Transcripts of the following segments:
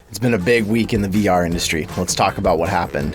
It's been a big week in the VR industry. Let's talk about what happened.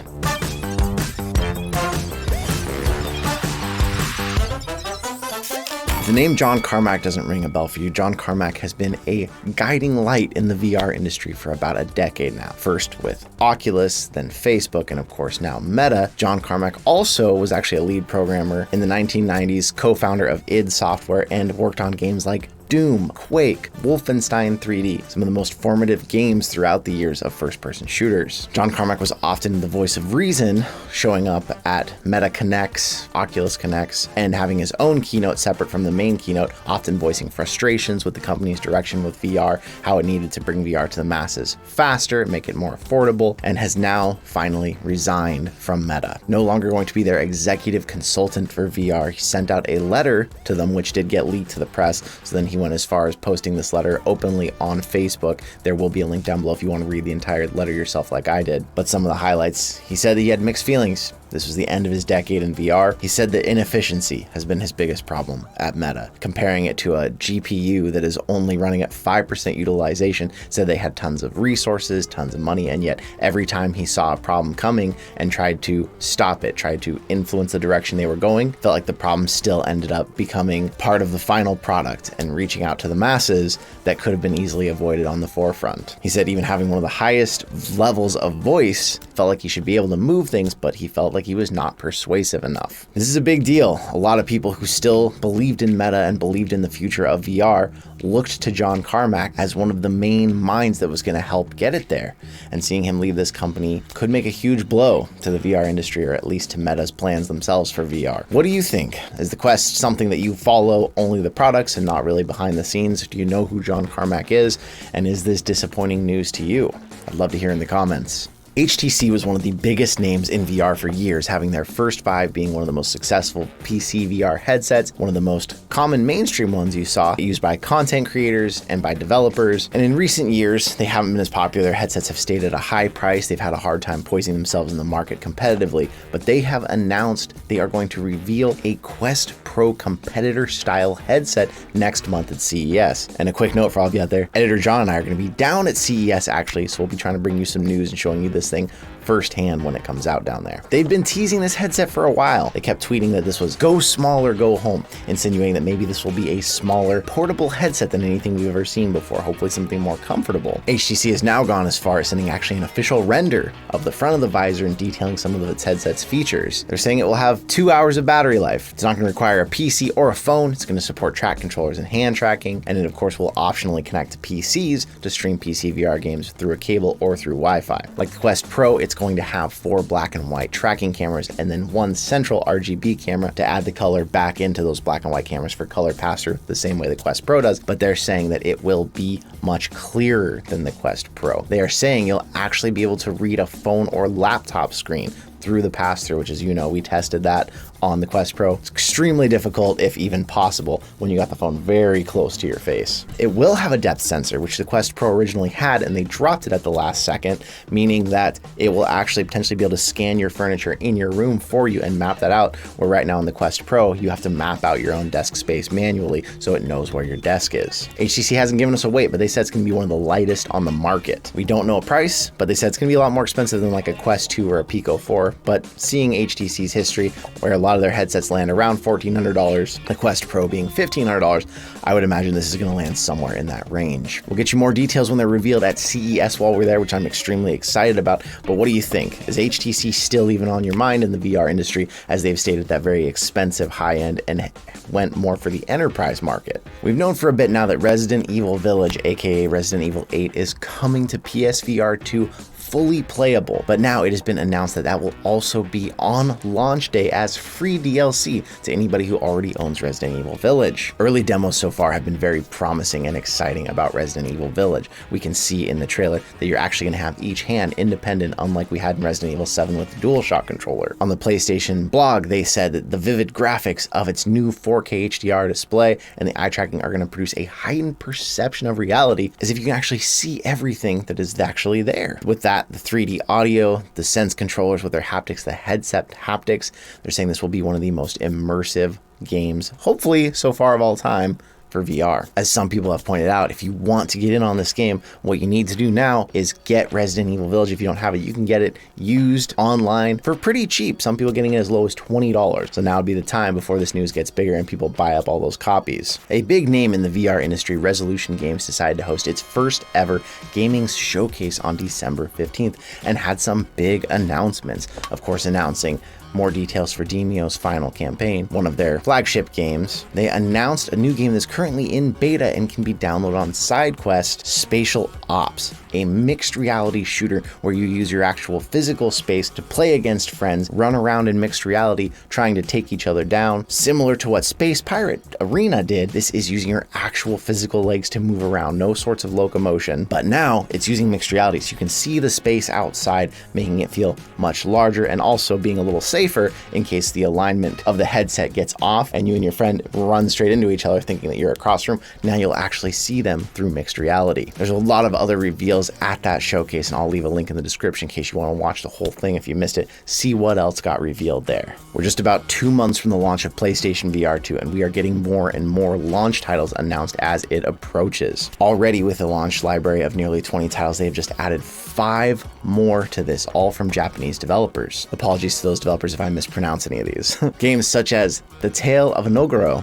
The name John Carmack doesn't ring a bell for you. John Carmack has been a guiding light in the VR industry for about a decade now. First with Oculus, then Facebook, and of course now Meta. John Carmack also was actually a lead programmer in the 1990s, co-founder of id Software, and worked on games like Doom, Quake, Wolfenstein 3D, some of the most formative games throughout the years of first-person shooters. John Carmack was often the voice of reason, showing up at Meta Connects, Oculus Connects, and having his own keynote separate from the main keynote, often voicing frustrations with the company's direction with VR, how it needed to bring VR to the masses faster, make it more affordable, and has now finally resigned from Meta. No longer going to be their executive consultant for VR. He sent out a letter to them, which did get leaked to the press, so then he went as far as posting this letter openly on Facebook. There will be a link down below if you want to read the entire letter yourself like I did. But some of the highlights, he said that he had mixed feelings. This was the end of his decade in VR. He said that inefficiency has been his biggest problem at Meta. Comparing it to a GPU that is only running at 5% utilization, said they had tons of resources, tons of money, and yet every time he saw a problem coming and tried to stop it, tried to influence the direction they were going, felt like the problem still ended up becoming part of the final product and reaching out to the masses that could have been easily avoided on the forefront. He said even having one of the highest levels of voice felt like he should be able to move things, but he felt like he was not persuasive enough. This is a big deal. A lot of people who still believed in Meta and believed in the future of VR looked to John Carmack as one of the main minds that was going to help get it there. And seeing him leave this company could make a huge blow to the VR industry, or at least to Meta's plans themselves for VR. What do you think? Is the Quest something that you follow only the products and not really behind the scenes? Do you know who John Carmack is? And is this disappointing news to you? I'd love to hear in the comments. HTC was one of the biggest names in VR for years, having their first 5 being one of the most successful PCVR headsets, one of the most common mainstream ones you saw used by content creators and by developers. And in recent years, they haven't been as popular. Their headsets have stayed at a high price. They've had a hard time poising themselves in the market competitively, but they have announced they are going to reveal a Quest Pro competitor style headset next month at CES. And a quick note for all of you out there, Editor John and I are going to be down at CES actually, so we'll be trying to bring you some news and showing you this thing firsthand when it comes out down there. They've been teasing this headset for a while. They kept tweeting that this was go small or go home, insinuating that maybe this will be a smaller portable headset than anything we've ever seen before, hopefully something more comfortable. HTC has now gone as far as sending actually an official render of the front of the visor and detailing some of its headset's features. They're saying it will have 2 hours of battery life. It's not going to require a PC or a phone. It's going to support track controllers and hand tracking, and it of course will optionally connect to PCs to stream PCVR games through a cable or through Wi-Fi. Like the Quest Pro, it's going to have 4 black and white tracking cameras and then 1 central RGB camera to add the color back into those black and white cameras for color pass-through, the same way the Quest Pro does, but they're saying that it will be much clearer than the Quest Pro. They are saying you'll actually be able to read a phone or laptop screen through the pass-through, which, as you know, we tested that on the Quest Pro. It's extremely difficult, if even possible, when you got the phone very close to your face. It will have a depth sensor, which the Quest Pro originally had, and they dropped it at the last second, meaning that it will actually potentially be able to scan your furniture in your room for you and map that out, where right now in the Quest Pro, you have to map out your own desk space manually so it knows where your desk is. HTC hasn't given us a weight, but they said it's going to be one of the lightest on the market. We don't know a price, but they said it's going to be a lot more expensive than like a Quest 2 or a Pico 4, but seeing HTC's history, where a lot of their headsets land around $1,400, the Quest Pro being $1,500, I would imagine this is going to land somewhere in that range. We'll get you more details when they're revealed at CES while we're there, which I'm extremely excited about. But what do you think? Is HTC still even on your mind in the VR industry, as they've stated that very expensive high-end and went more for the enterprise market? We've known for a bit now that Resident Evil Village, aka Resident Evil 8, is coming to PSVR 2 fully playable, but now it has been announced that that will also be on launch day as free DLC to anybody who already owns Resident Evil Village. Early demos so far have been very promising and exciting about Resident Evil Village. We can see in the trailer that you're actually going to have each hand independent, unlike we had in Resident Evil 7 with the DualShock controller. On the PlayStation blog, they said that the vivid graphics of its new 4K HDR display and the eye tracking are going to produce a heightened perception of reality, as if you can actually see everything that is actually there. With that, the 3D audio, the Sense controllers with their haptics, the headset haptics, they're saying this will be one of the most immersive games, hopefully so far of all time, for VR. As some people have pointed out, if you want to get in on this game, what you need to do now is get Resident Evil Village. If you don't have it, you can get it used online for pretty cheap. Some people getting it as low as $20. So now would be the time before this news gets bigger and people buy up all those copies. A big name in the VR industry, Resolution Games, decided to host its first ever gaming showcase on December 15th and had some big announcements. Of course, announcing more details for Demeo's final campaign, one of their flagship games. They announced a new game that's currently in beta and can be downloaded on SideQuest, Spatial Ops, a mixed reality shooter where you use your actual physical space to play against friends, run around in mixed reality, trying to take each other down. Similar to what Space Pirate Arena did, this is using your actual physical legs to move around, no sorts of locomotion, but now it's using mixed reality, so you can see the space outside, making it feel much larger and also being a little safer in case the alignment of the headset gets off and you and your friend run straight into each other thinking that you're across the room. Now you'll actually see them through mixed reality. There's a lot of other reveals at that showcase, and I'll leave a link in the description in case you want to watch the whole thing if you missed it, see what else got revealed there. We're just about 2 months from the launch of PlayStation VR 2, and we are getting more and more launch titles announced as it approaches. Already with a launch library of nearly 20 titles, they have just added 5 more to this, all from Japanese developers. Apologies to those developers if I mispronounce any of these. Games such as The Tale of Inogoro,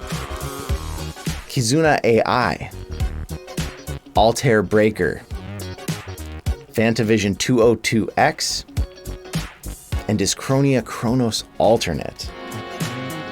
Kizuna AI, Altair Breaker, Fantavision 202X, and Dyschronia Chronos Alternate.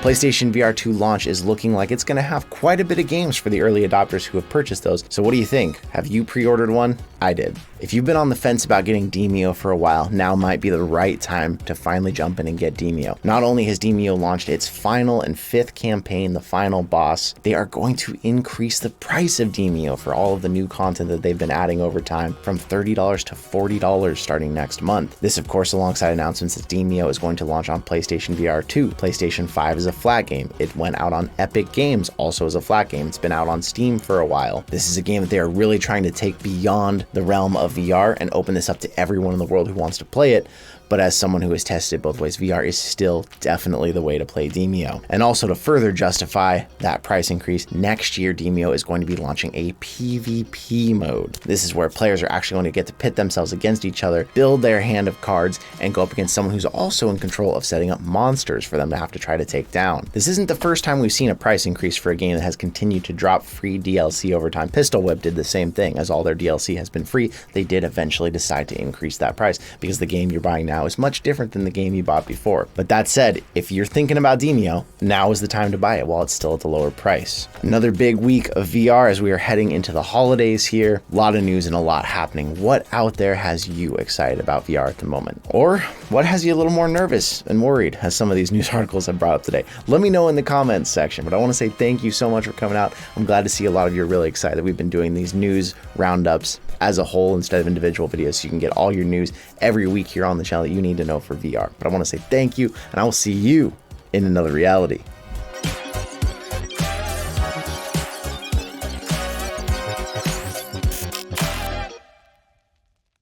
PlayStation VR 2 launch is looking like it's going to have quite a bit of games for the early adopters who have purchased those. So what do you think? Have you pre-ordered one? I did. If you've been on the fence about getting Demeo for a while, now might be the right time to finally jump in and get Demeo. Not only has Demeo launched its final and 5th campaign, the final boss, they are going to increase the price of Demeo for all of the new content that they've been adding over time from $30 to $40 starting next month. This, of course, alongside announcements that Demeo is going to launch on PlayStation VR 2. PlayStation 5 is a flat game. It went out on Epic Games also as a flat game. It's been out on Steam for a while. This is a game that they are really trying to take beyond the realm of VR and open this up to everyone in the world who wants to play it. But as someone who has tested both ways, VR is still definitely the way to play Demeo. And also to further justify that price increase, next year Demeo is going to be launching a PvP mode. This is where players are actually going to get to pit themselves against each other, build their hand of cards, and go up against someone who's also in control of setting up monsters for them to have to try to take down. This isn't the first time we've seen a price increase for a game that has continued to drop free DLC over time. Pistol Whip did the same thing. As all their DLC has been free, they did eventually decide to increase that price because the game you're buying now is much different than the game you bought before. But that said, if you're thinking about Demeo, now is the time to buy it while it's still at the lower price. Another big week of VR as we are heading into the holidays here. A lot of news and a lot happening. What out there has you excited about VR at the moment? Or what has you a little more nervous and worried as some of these news articles have brought up today? Let me know in the comments section, but I want to say thank you so much for coming out. I'm glad to see a lot of you are really excited that we've been doing these news roundups as a whole instead of individual videos, so you can get all your news every week here on the channel that you need to know for VR. But I want to say thank you, and I will see you in another reality.